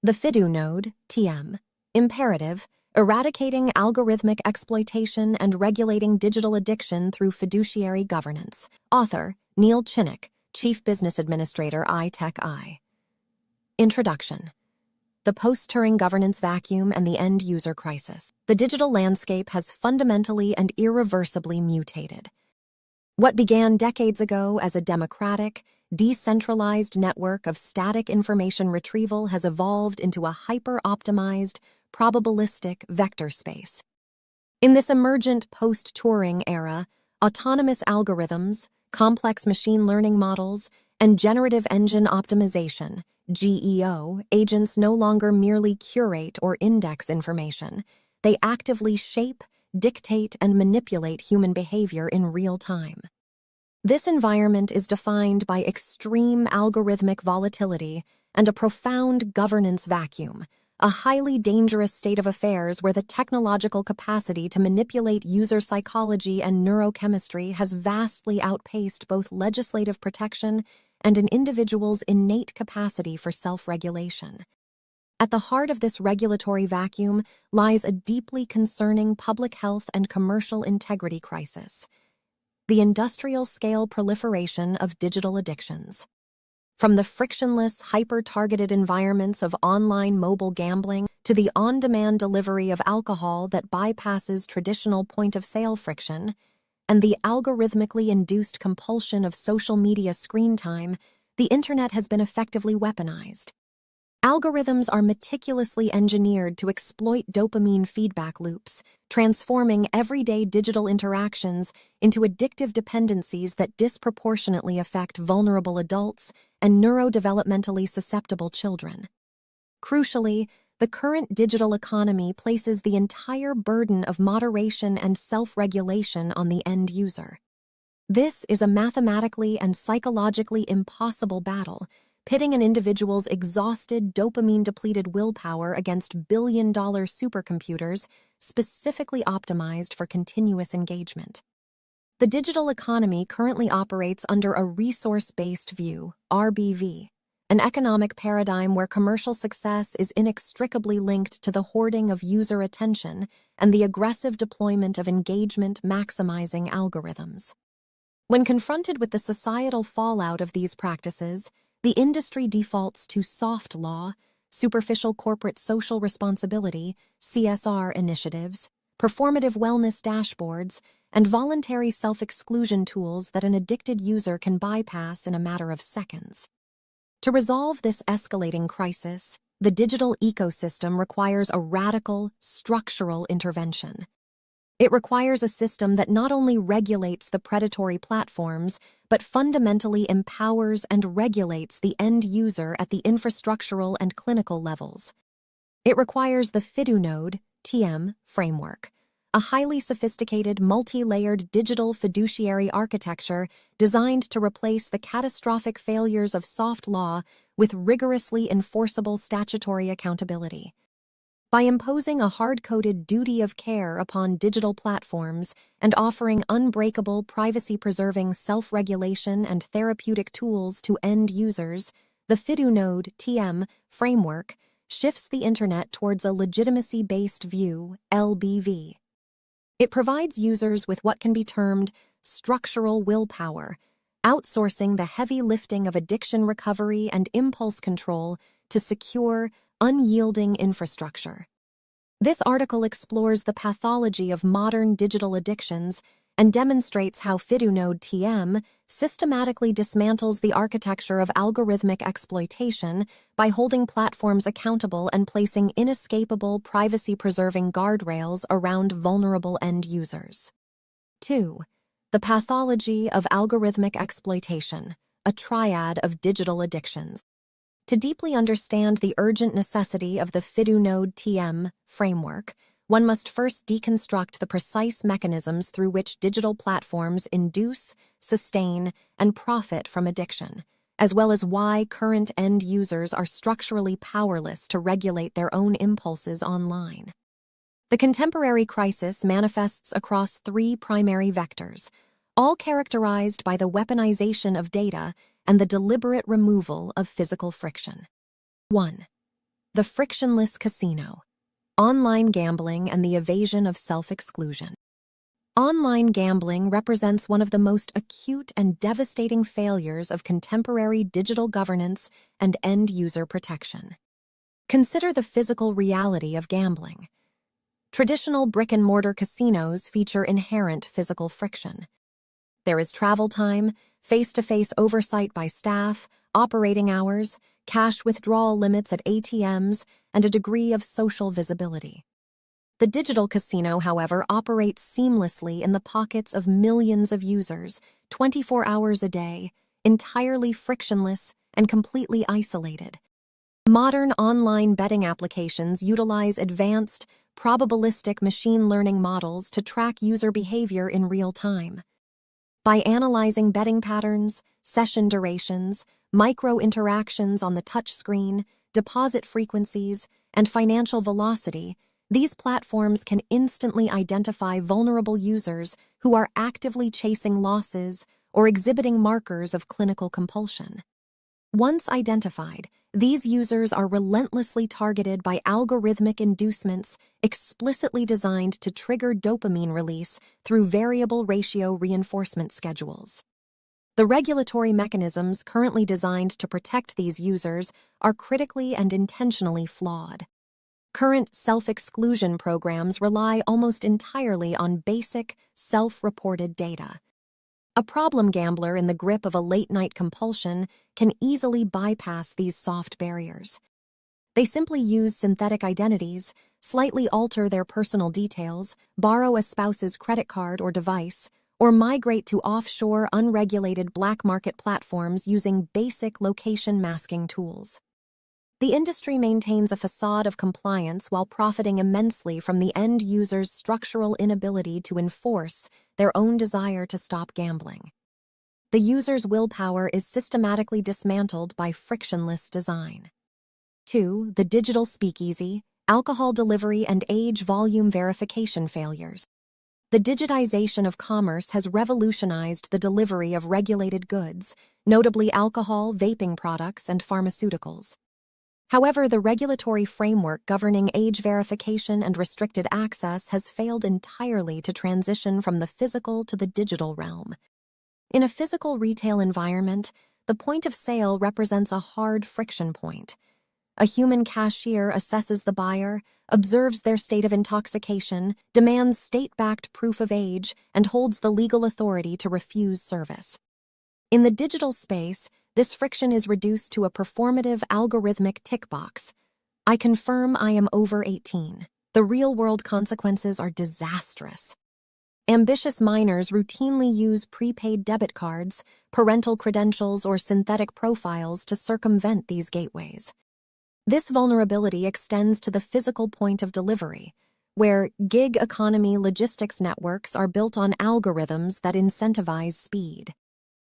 The Fidu Node, TM, imperative, eradicating algorithmic exploitation and regulating digital addiction through fiduciary governance. Author, Neil Chinnock, Chief Business Administrator, iTech. Introduction. The post-Turing governance vacuum and the end-user crisis. The digital landscape has fundamentally and irreversibly mutated. What began decades ago as a democratic, decentralized network of static information retrieval has evolved into a hyper-optimized, probabilistic vector space. In this emergent post-Turing era, autonomous algorithms, complex machine learning models, and generative engine optimization (GEO) agents no longer merely curate or index information. They actively shape, dictate, and manipulate human behavior in real time. This environment is defined by extreme algorithmic volatility and a profound governance vacuum, a highly dangerous state of affairs where the technological capacity to manipulate user psychology and neurochemistry has vastly outpaced both legislative protection and an individual's innate capacity for self-regulation. At the heart of this regulatory vacuum lies a deeply concerning public health and commercial integrity crisis: the industrial-scale proliferation of digital addictions. From the frictionless, hyper-targeted environments of online mobile gambling to the on-demand delivery of alcohol that bypasses traditional point-of-sale friction, and the algorithmically induced compulsion of social media screen time, the internet has been effectively weaponized. Algorithms are meticulously engineered to exploit dopamine feedback loops, transforming everyday digital interactions into addictive dependencies that disproportionately affect vulnerable adults and neurodevelopmentally susceptible children. Crucially, the current digital economy places the entire burden of moderation and self-regulation on the end user. This is a mathematically and psychologically impossible battle, pitting an individual's exhausted, dopamine-depleted willpower against billion-dollar supercomputers specifically optimized for continuous engagement. The digital economy currently operates under a resource-based view, RBV, an economic paradigm where commercial success is inextricably linked to the hoarding of user attention and the aggressive deployment of engagement-maximizing algorithms. When confronted with the societal fallout of these practices, the industry defaults to soft law, superficial corporate social responsibility, CSR initiatives, performative wellness dashboards, and voluntary self-exclusion tools that an addicted user can bypass in a matter of seconds. To resolve this escalating crisis, the digital ecosystem requires a radical, structural intervention. It requires a system that not only regulates the predatory platforms, but fundamentally empowers and regulates the end user at the infrastructural and clinical levels. It requires the Fidu Node, TM, framework, a highly sophisticated, multi-layered digital fiduciary architecture designed to replace the catastrophic failures of soft law with rigorously enforceable statutory accountability. By imposing a hard-coded duty of care upon digital platforms and offering unbreakable, privacy-preserving self-regulation and therapeutic tools to end users, the Fidu Node, TM, framework shifts the Internet towards a legitimacy-based view, LBV. It provides users with what can be termed structural willpower, outsourcing the heavy lifting of addiction recovery and impulse control to secure, unyielding infrastructure. This article explores the pathology of modern digital addictions and demonstrates how Fidu Node TM systematically dismantles the architecture of algorithmic exploitation by holding platforms accountable and placing inescapable privacy-preserving guardrails around vulnerable end users. 2. The pathology of algorithmic exploitation, a triad of digital addictions. To deeply understand the urgent necessity of the Fidu Node TM framework, one must first deconstruct the precise mechanisms through which digital platforms induce, sustain, and profit from addiction, as well as why current end users are structurally powerless to regulate their own impulses online. The contemporary crisis manifests across three primary vectors, all characterized by the weaponization of data and the deliberate removal of physical friction. 1. The frictionless casino. Online gambling and the evasion of self-exclusion. Online gambling represents one of the most acute and devastating failures of contemporary digital governance and end-user protection. Consider the physical reality of gambling. Traditional brick-and-mortar casinos feature inherent physical friction. There is travel time, face-to-face oversight by staff, operating hours, cash withdrawal limits at ATMs, and a degree of social visibility. The digital casino, however, operates seamlessly in the pockets of millions of users, 24 hours a day, entirely frictionless and completely isolated. Modern online betting applications utilize advanced, probabilistic machine learning models to track user behavior in real time. By analyzing betting patterns, session durations, micro-interactions on the touchscreen, deposit frequencies, and financial velocity, these platforms can instantly identify vulnerable users who are actively chasing losses or exhibiting markers of clinical compulsion. Once identified, these users are relentlessly targeted by algorithmic inducements explicitly designed to trigger dopamine release through variable ratio reinforcement schedules. The regulatory mechanisms currently designed to protect these users are critically and intentionally flawed. Current self-exclusion programs rely almost entirely on basic, self-reported data. A problem gambler in the grip of a late-night compulsion can easily bypass these soft barriers. They simply use synthetic identities, slightly alter their personal details, borrow a spouse's credit card or device, or migrate to offshore, unregulated black market platforms using basic location masking tools. The industry maintains a facade of compliance while profiting immensely from the end user's structural inability to enforce their own desire to stop gambling. The user's willpower is systematically dismantled by frictionless design. 2. The digital speakeasy, alcohol delivery and age volume verification failures. The digitization of commerce has revolutionized the delivery of regulated goods, notably alcohol, vaping products, and pharmaceuticals. However, the regulatory framework governing age verification and restricted access has failed entirely to transition from the physical to the digital realm. In a physical retail environment, the point of sale represents a hard friction point. A human cashier assesses the buyer, observes their state of intoxication, demands state-backed proof of age, and holds the legal authority to refuse service. In the digital space, this friction is reduced to a performative algorithmic tick box. I confirm I am over 18. The real-world consequences are disastrous. Ambitious minors routinely use prepaid debit cards, parental credentials, or synthetic profiles to circumvent these gateways. This vulnerability extends to the physical point of delivery, where gig economy logistics networks are built on algorithms that incentivize speed.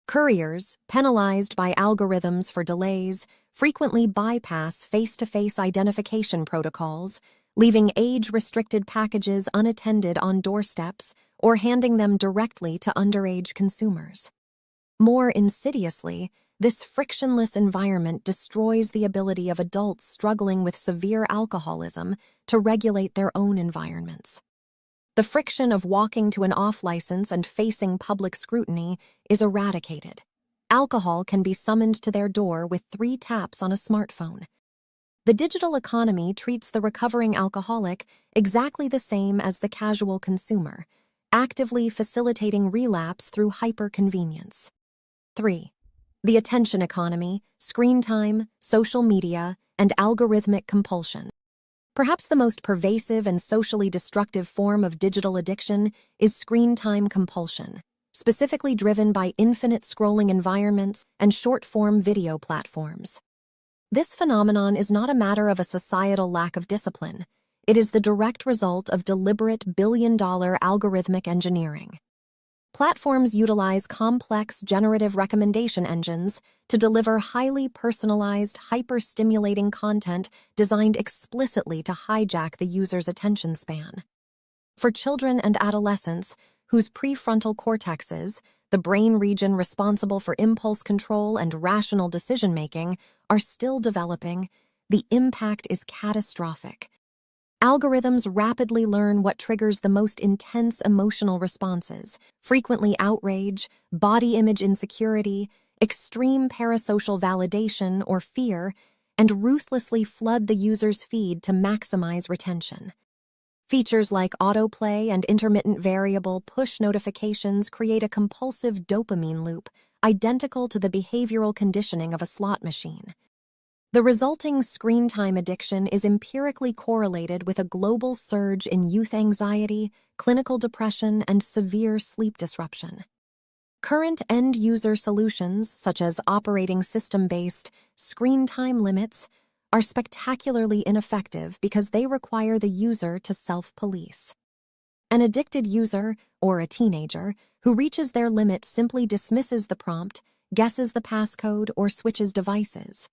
Couriers, penalized by algorithms for delays, frequently bypass face-to-face identification protocols, leaving age-restricted packages unattended on doorsteps or handing them directly to underage consumers. More insidiously, this frictionless environment destroys the ability of adults struggling with severe alcoholism to regulate their own environments. The friction of walking to an off-license and facing public scrutiny is eradicated. Alcohol can be summoned to their door with 3 taps on a smartphone. The digital economy treats the recovering alcoholic exactly the same as the casual consumer, actively facilitating relapse through hyper-convenience. 3. The attention economy, screen time, social media, and algorithmic compulsion. Perhaps the most pervasive and socially destructive form of digital addiction is screen time compulsion, specifically driven by infinite scrolling environments and short-form video platforms. This phenomenon is not a matter of a societal lack of discipline. It is the direct result of deliberate billion-dollar algorithmic engineering. Platforms utilize complex generative recommendation engines to deliver highly personalized, hyper-stimulating content designed explicitly to hijack the user's attention span. For children and adolescents, whose prefrontal cortexes, the brain region responsible for impulse control and rational decision-making, are still developing, the impact is catastrophic. Algorithms rapidly learn what triggers the most intense emotional responses, frequently outrage, body image insecurity, extreme parasocial validation or fear, and ruthlessly flood the user's feed to maximize retention. Features like autoplay and intermittent variable push notifications create a compulsive dopamine loop, identical to the behavioral conditioning of a slot machine. The resulting screen time addiction is empirically correlated with a global surge in youth anxiety, clinical depression, and severe sleep disruption. Current end-user solutions, such as operating system-based screen time limits, are spectacularly ineffective because they require the user to self-police. An addicted user, or a teenager, who reaches their limit simply dismisses the prompt, guesses the passcode, or switches devices.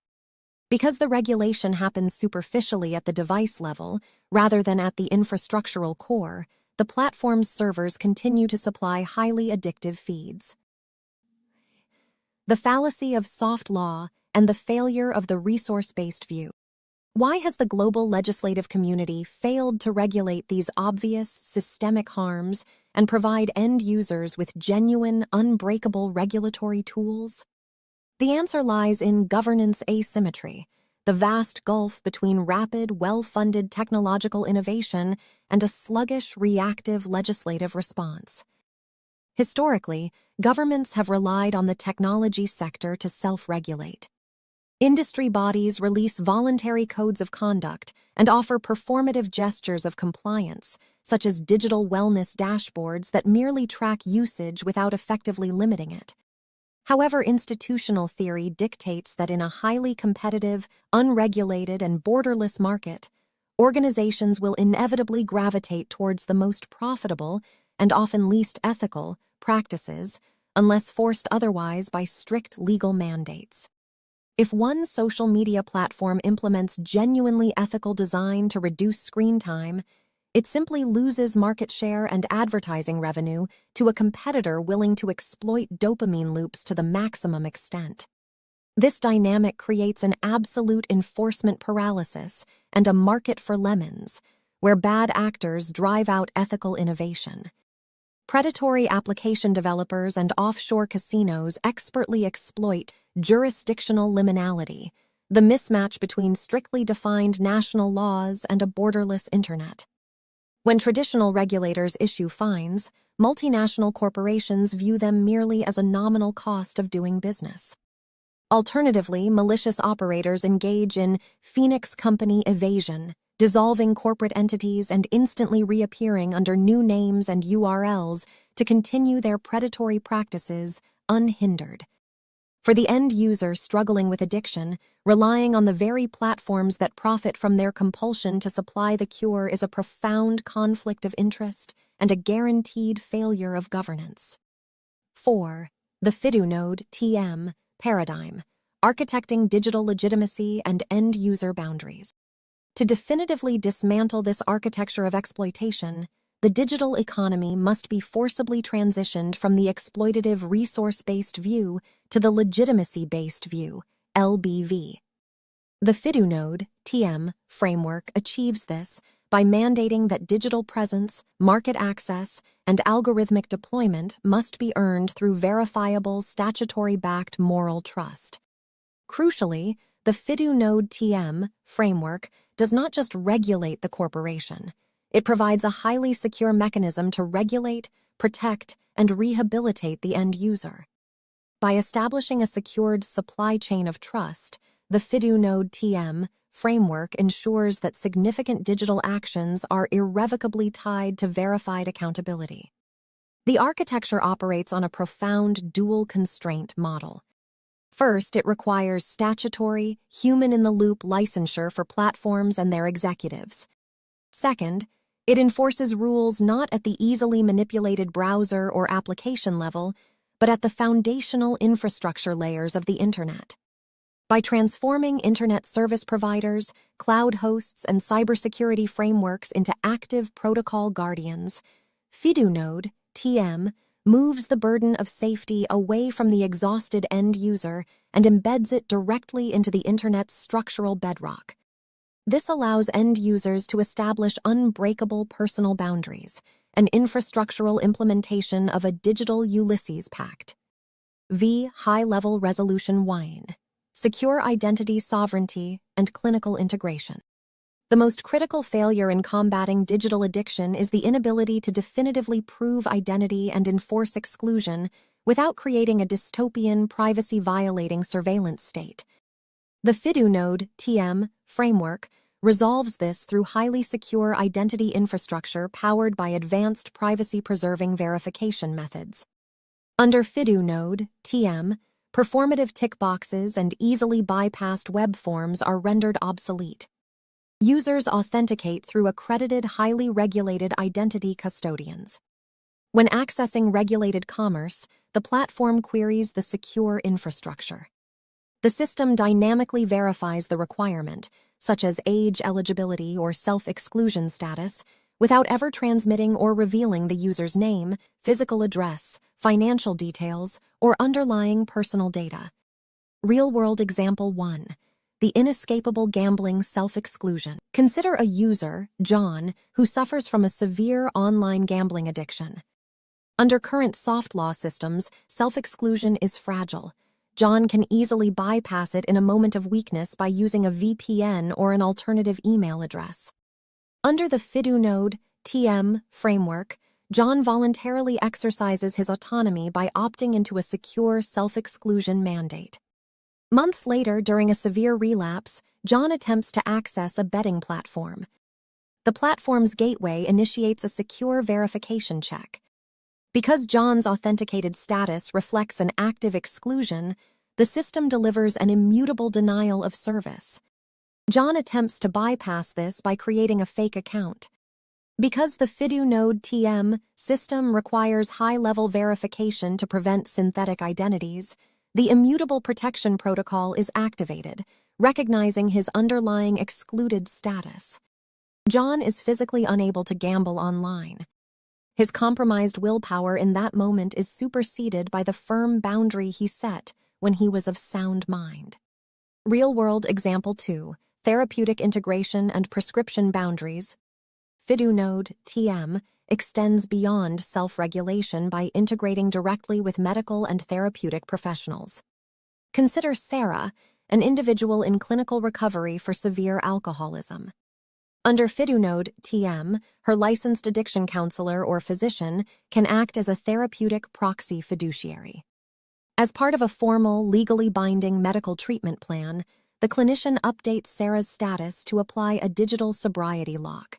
Because the regulation happens superficially at the device level, rather than at the infrastructural core, the platform's servers continue to supply highly addictive feeds. The fallacy of soft law and the failure of the resource-based view. Why has the global legislative community failed to regulate these obvious, systemic harms and provide end users with genuine, unbreakable regulatory tools? The answer lies in governance asymmetry, the vast gulf between rapid, well-funded technological innovation and a sluggish, reactive legislative response. Historically, governments have relied on the technology sector to self-regulate. Industry bodies release voluntary codes of conduct and offer performative gestures of compliance, such as digital wellness dashboards that merely track usage without effectively limiting it. However, institutional theory dictates that in a highly competitive, unregulated, and borderless market, organizations will inevitably gravitate towards the most profitable and often least ethical practices, unless forced otherwise by strict legal mandates. If one social media platform implements genuinely ethical design to reduce screen time, it simply loses market share and advertising revenue to a competitor willing to exploit dopamine loops to the maximum extent. This dynamic creates an absolute enforcement paralysis and a market for lemons, where bad actors drive out ethical innovation. Predatory application developers and offshore casinos expertly exploit jurisdictional liminality, the mismatch between strictly defined national laws and a borderless internet. When traditional regulators issue fines, multinational corporations view them merely as a nominal cost of doing business. Alternatively, malicious operators engage in Phoenix Company evasion, dissolving corporate entities and instantly reappearing under new names and URLs to continue their predatory practices unhindered. For the end user struggling with addiction, relying on the very platforms that profit from their compulsion to supply the cure is a profound conflict of interest and a guaranteed failure of governance. 4. The Fidu-node (TM) paradigm, architecting digital legitimacy and end-user boundaries. To definitively dismantle this architecture of exploitation, the digital economy must be forcibly transitioned from the exploitative resource-based view to the legitimacy-based view, LBV. The Fidu-node (TM) framework achieves this by mandating that digital presence, market access, and algorithmic deployment must be earned through verifiable, statutory-backed moral trust. Crucially, the Fidu-node (TM) framework does not just regulate the corporation. It provides a highly secure mechanism to regulate, protect, and rehabilitate the end user. By establishing a secured supply chain of trust, the Fidu-node (TM) framework ensures that significant digital actions are irrevocably tied to verified accountability. The architecture operates on a profound dual-constraint model. First, it requires statutory, human-in-the-loop licensure for platforms and their executives. Second, it enforces rules not at the easily manipulated browser or application level, but at the foundational infrastructure layers of the Internet. By transforming Internet service providers, cloud hosts, and cybersecurity frameworks into active protocol guardians, Fidu-node (TM) moves the burden of safety away from the exhausted end user and embeds it directly into the Internet's structural bedrock. This allows end users to establish unbreakable personal boundaries, an infrastructural implementation of a digital Ulysses Pact. High-level resolution wine, secure identity sovereignty, and clinical integration. The most critical failure in combating digital addiction is the inability to definitively prove identity and enforce exclusion without creating a dystopian, privacy-violating surveillance state. The Fidu TM framework resolves this through highly secure identity infrastructure powered by advanced privacy-preserving verification methods. Under Fidu TM, performative tick boxes and easily bypassed web forms are rendered obsolete. Users authenticate through accredited, highly regulated identity custodians. When accessing regulated commerce, the platform queries the secure infrastructure. The system dynamically verifies the requirement, such as age eligibility or self-exclusion status, without ever transmitting or revealing the user's name, physical address, financial details, or underlying personal data. Real-world example 1. The inescapable gambling self-exclusion. Consider a user, John, who suffers from a severe online gambling addiction. Under current soft law systems, self-exclusion is fragile. John can easily bypass it in a moment of weakness by using a VPN or an alternative email address. Under the Fidu TM framework, John voluntarily exercises his autonomy by opting into a secure self-exclusion mandate. Months later, during a severe relapse, John attempts to access a betting platform. The platform's gateway initiates a secure verification check. Because John's authenticated status reflects an active exclusion, the system delivers an immutable denial of service. John attempts to bypass this by creating a fake account. Because the Fidu TM system requires high-level verification to prevent synthetic identities, the immutable protection protocol is activated, recognizing his underlying excluded status. John is physically unable to gamble online. His compromised willpower in that moment is superseded by the firm boundary he set when he was of sound mind. Real-world example 2, therapeutic integration and prescription boundaries. Fidu TM extends beyond self-regulation by integrating directly with medical and therapeutic professionals. Consider Sarah, an individual in clinical recovery for severe alcoholism. Under Fidu TM, her licensed addiction counselor or physician can act as a therapeutic proxy fiduciary. As part of a formal, legally binding medical treatment plan, the clinician updates Sarah's status to apply a digital sobriety lock.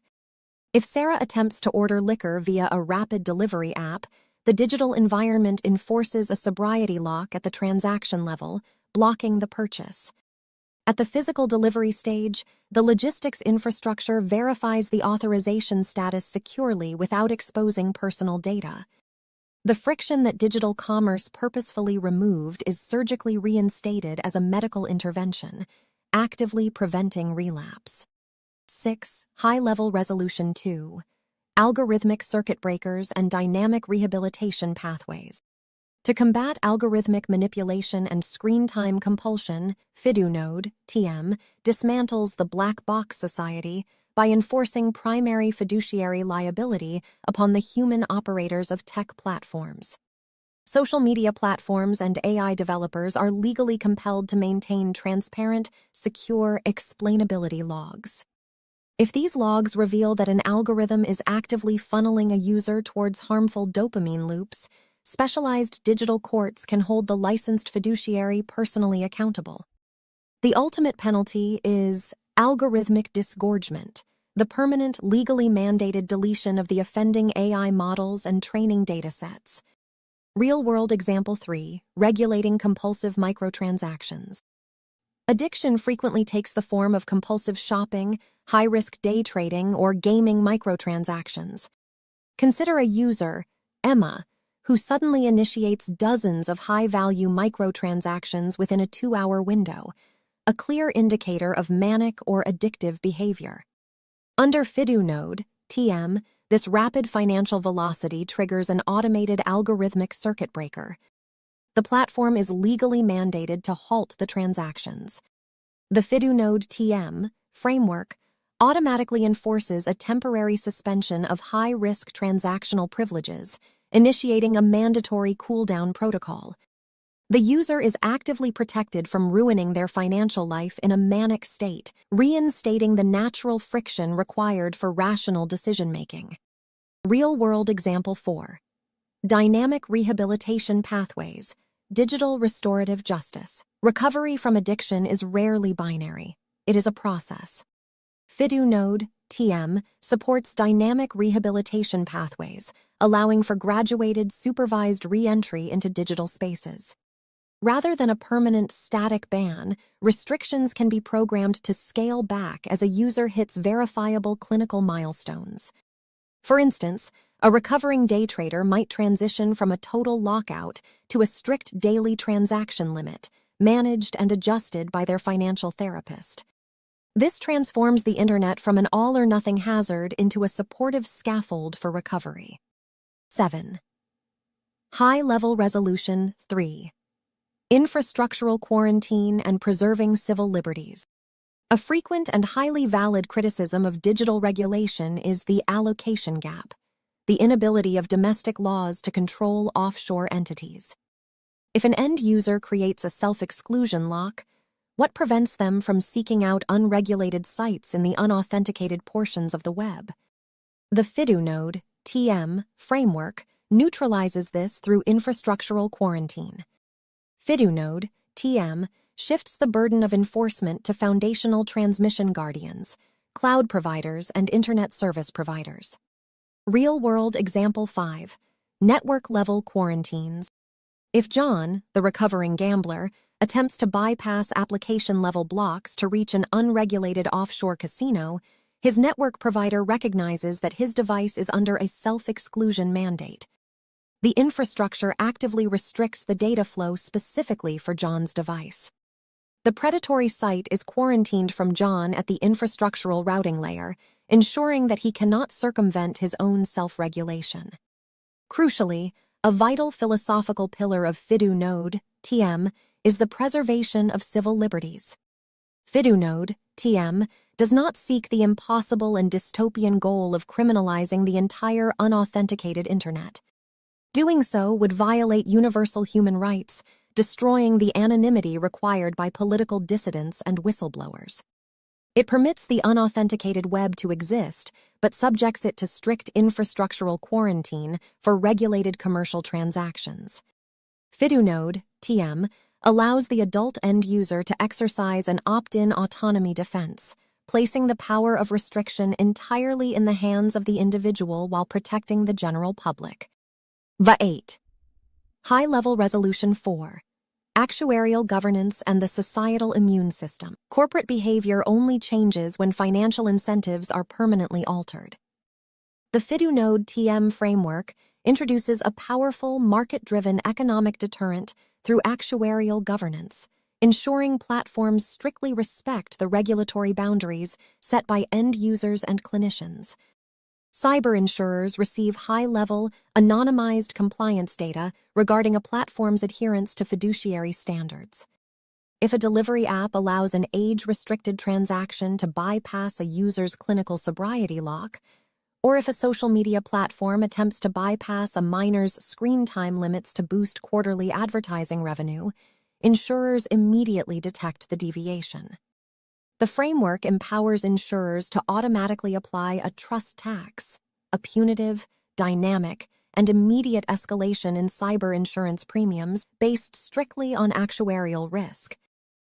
If Sarah attempts to order liquor via a rapid delivery app, the digital environment enforces a sobriety lock at the transaction level, blocking the purchase. At the physical delivery stage, the logistics infrastructure verifies the authorization status securely without exposing personal data. The friction that digital commerce purposefully removed is surgically reinstated as a medical intervention, actively preventing relapse. 6. High-level resolution 2. Algorithmic circuit breakers and dynamic rehabilitation pathways. To combat algorithmic manipulation and screen time compulsion, Fidu TM dismantles the black box society by enforcing primary fiduciary liability upon the human operators of tech platforms. Social media platforms and AI developers are legally compelled to maintain transparent, secure explainability logs. If these logs reveal that an algorithm is actively funneling a user towards harmful dopamine loops, specialized digital courts can hold the licensed fiduciary personally accountable. The ultimate penalty is algorithmic disgorgement, the permanent, legally mandated deletion of the offending AI models and training datasets. Real-world example 3, regulating compulsive microtransactions. Addiction frequently takes the form of compulsive shopping, high-risk day trading, or gaming microtransactions. Consider a user, Emma, who suddenly initiates dozens of high-value microtransactions within a 2-hour window, a clear indicator of manic or addictive behavior. Under Fidu TM, this rapid financial velocity triggers an automated algorithmic circuit breaker. The platform is legally mandated to halt the transactions. The Fidu TM framework automatically enforces a temporary suspension of high-risk transactional privileges, initiating a mandatory cool-down protocol. The user is actively protected from ruining their financial life in a manic state, reinstating the natural friction required for rational decision-making. Real-world example 4. Dynamic rehabilitation pathways, digital restorative justice. Recovery from addiction is rarely binary. It is a process. Fidu-Node, TM, supports dynamic rehabilitation pathways, allowing for graduated, supervised re-entry into digital spaces. Rather than a permanent static ban, restrictions can be programmed to scale back as a user hits verifiable clinical milestones. For instance, a recovering day trader might transition from a total lockout to a strict daily transaction limit, managed and adjusted by their financial therapist. This transforms the internet from an all-or-nothing hazard into a supportive scaffold for recovery. 7. High-level resolution 3. Infrastructural quarantine and preserving civil liberties. A frequent and highly valid criticism of digital regulation is the allocation gap, the inability of domestic laws to control offshore entities. If an end user creates a self-exclusion lock, what prevents them from seeking out unregulated sites in the unauthenticated portions of the web? The Fidu-Node, TM, framework neutralizes this through infrastructural quarantine. Fidu-Node, TM, shifts the burden of enforcement to foundational transmission guardians, cloud providers, and internet service providers. Real-world example 5. Network-level quarantines. If John, the recovering gambler, attempts to bypass application-level blocks to reach an unregulated offshore casino, his network provider recognizes that his device is under a self-exclusion mandate. The infrastructure actively restricts the data flow specifically for John's device. The predatory site is quarantined from John at the infrastructural routing layer, ensuring that he cannot circumvent his own self-regulation. Crucially, a vital philosophical pillar of Fidu-Node, TM, is the preservation of civil liberties. Fidu-Node, TM, does not seek the impossible and dystopian goal of criminalizing the entire unauthenticated internet. Doing so would violate universal human rights, destroying the anonymity required by political dissidents and whistleblowers. It permits the unauthenticated web to exist, but subjects it to strict infrastructural quarantine for regulated commercial transactions. Fidu-Node, TM, allows the adult end user to exercise an opt-in autonomy defense, placing the power of restriction entirely in the hands of the individual while protecting the general public. Va-8. High-level resolution 4. Actuarial governance and the societal immune system. Corporate behavior only changes when financial incentives are permanently altered. The Fidu-Node TM framework introduces a powerful, market-driven economic deterrent through actuarial governance, ensuring platforms strictly respect the regulatory boundaries set by end users and clinicians. Cyber insurers receive high-level, anonymized compliance data regarding a platform's adherence to fiduciary standards. If a delivery app allows an age-restricted transaction to bypass a user's clinical sobriety lock, or if a social media platform attempts to bypass a minor's screen time limits to boost quarterly advertising revenue, insurers immediately detect the deviation. The framework empowers insurers to automatically apply a trust tax, a punitive, dynamic, and immediate escalation in cyber insurance premiums based strictly on actuarial risk.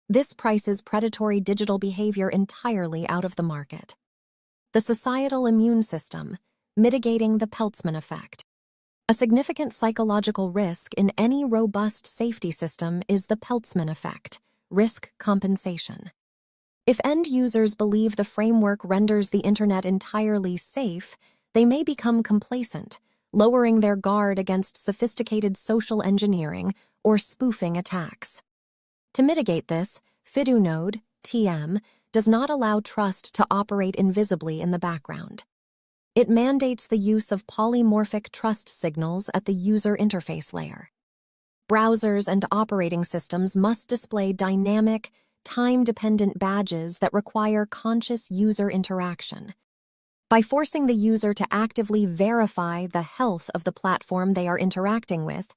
This prices predatory digital behavior entirely out of the market. The societal immune system, mitigating the Peltzman effect. A significant psychological risk in any robust safety system is the Peltzman effect, risk compensation. If end users believe the framework renders the internet entirely safe, they may become complacent, lowering their guard against sophisticated social engineering or spoofing attacks. To mitigate this, Fidu-Node, TM, does not allow trust to operate invisibly in the background. It mandates the use of polymorphic trust signals at the user interface layer. Browsers and operating systems must display dynamic, time-dependent badges that require conscious user interaction. By forcing the user to actively verify the health of the platform they are interacting with,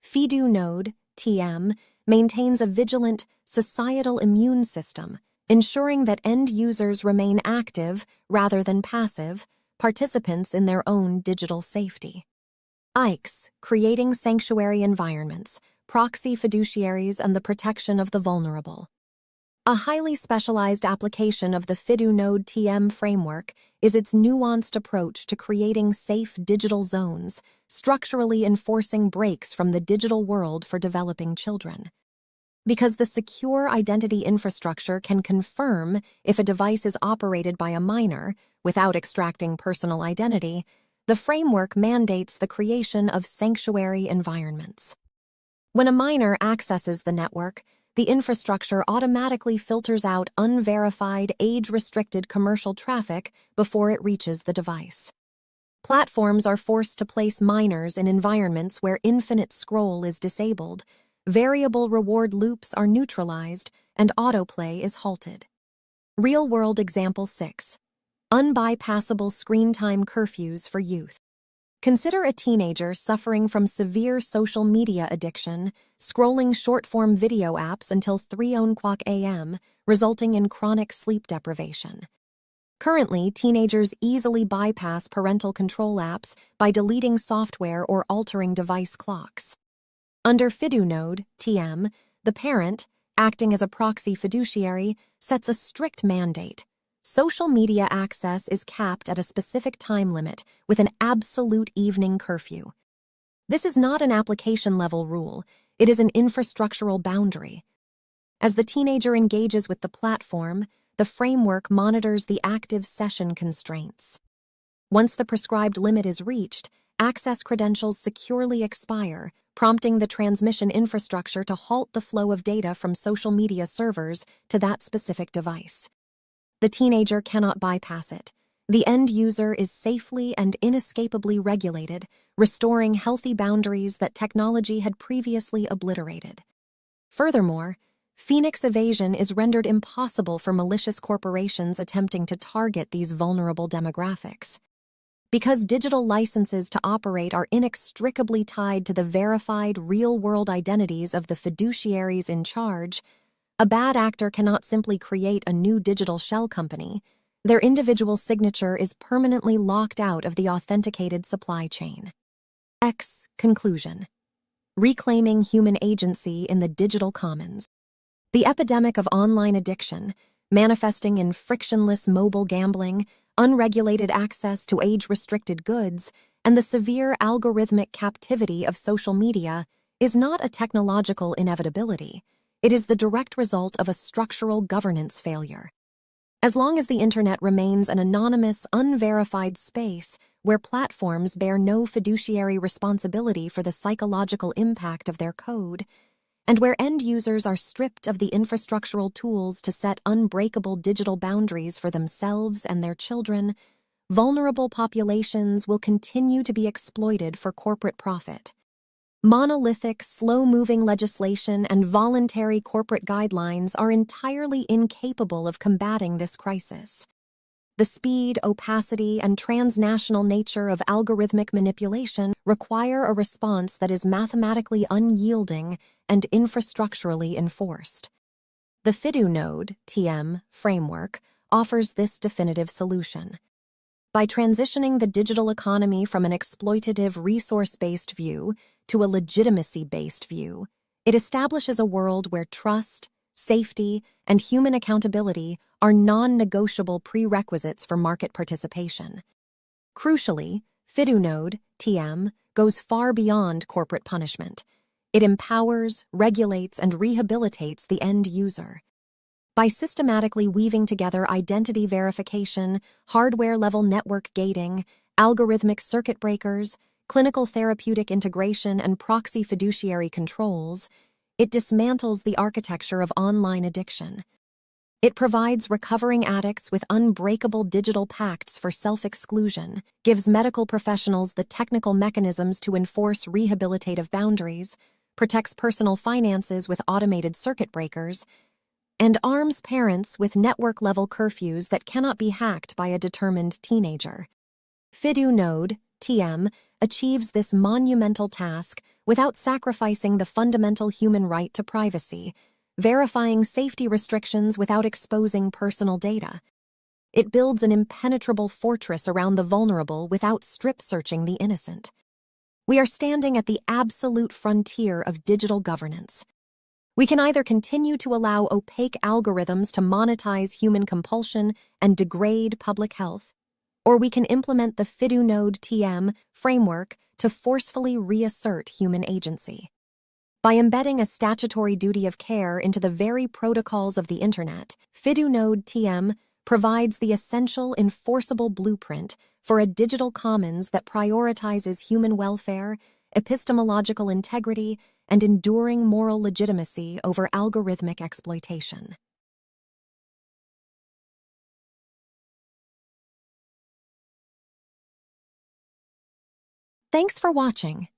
Fidu TM maintains a vigilant societal immune system, ensuring that end users remain active rather than passive participants in their own digital safety. ICE, creating sanctuary environments, proxy fiduciaries, and the protection of the vulnerable. A highly specialized application of the Fidu TM framework is its nuanced approach to creating safe digital zones, structurally enforcing breaks from the digital world for developing children. Because the secure identity infrastructure can confirm if a device is operated by a minor without extracting personal identity, the framework mandates the creation of sanctuary environments. When a minor accesses the network, the infrastructure automatically filters out unverified, age-restricted commercial traffic before it reaches the device. Platforms are forced to place minors in environments where infinite scroll is disabled, variable reward loops are neutralized, and autoplay is halted. Real-world example 6. Unbypassable screen time curfews for youth. Consider a teenager suffering from severe social media addiction, scrolling short-form video apps until 3 a.m., resulting in chronic sleep deprivation. Currently, teenagers easily bypass parental control apps by deleting software or altering device clocks. Under Fidu TM, the parent, acting as a proxy fiduciary, sets a strict mandate. Social media access is capped at a specific time limit with an absolute evening curfew. This is not an application-level rule, it is an infrastructural boundary. As the teenager engages with the platform, the framework monitors the active session constraints. Once the prescribed limit is reached, access credentials securely expire, prompting the transmission infrastructure to halt the flow of data from social media servers to that specific device. The teenager cannot bypass it. The end user is safely and inescapably regulated, restoring healthy boundaries that technology had previously obliterated. Furthermore, Phoenix evasion is rendered impossible for malicious corporations attempting to target these vulnerable demographics. Because digital licenses to operate are inextricably tied to the verified real-world identities of the fiduciaries in charge, a bad actor cannot simply create a new digital shell company. Their individual signature is permanently locked out of the authenticated supply chain. Conclusion. Reclaiming human agency in the digital commons. The epidemic of online addiction, manifesting in frictionless mobile gambling, unregulated access to age-restricted goods, and the severe algorithmic captivity of social media, is not a technological inevitability. It is the direct result of a structural governance failure. As long as the Internet remains an anonymous, unverified space where platforms bear no fiduciary responsibility for the psychological impact of their code, and where end users are stripped of the infrastructural tools to set unbreakable digital boundaries for themselves and their children, vulnerable populations will continue to be exploited for corporate profit. Monolithic, slow-moving legislation and voluntary corporate guidelines are entirely incapable of combating this crisis. The speed, opacity, and transnational nature of algorithmic manipulation require a response that is mathematically unyielding and infrastructurally enforced. The Fidu TM framework offers this definitive solution. By transitioning the digital economy from an exploitative, resource-based view to a legitimacy-based view, it establishes a world where trust, safety, and human accountability are non-negotiable prerequisites for market participation. Crucially, Fidu TM goes far beyond corporate punishment. It empowers, regulates, and rehabilitates the end user. By systematically weaving together identity verification, hardware-level network gating, algorithmic circuit breakers, clinical therapeutic integration, and proxy fiduciary controls, it dismantles the architecture of online addiction. It provides recovering addicts with unbreakable digital pacts for self-exclusion, gives medical professionals the technical mechanisms to enforce rehabilitative boundaries, protects personal finances with automated circuit breakers, and arms parents with network-level curfews that cannot be hacked by a determined teenager. Fidu-Node, TM, achieves this monumental task without sacrificing the fundamental human right to privacy, verifying safety restrictions without exposing personal data. It builds an impenetrable fortress around the vulnerable without strip-searching the innocent. We are standing at the absolute frontier of digital governance. We can either continue to allow opaque algorithms to monetize human compulsion and degrade public health, or we can implement the Fidu-Node TM framework to forcefully reassert human agency. By embedding a statutory duty of care into the very protocols of the Internet, Fidu-Node TM provides the essential enforceable blueprint for a digital commons that prioritizes human welfare, epistemological integrity, and enduring moral legitimacy over algorithmic exploitation. Thanks for watching.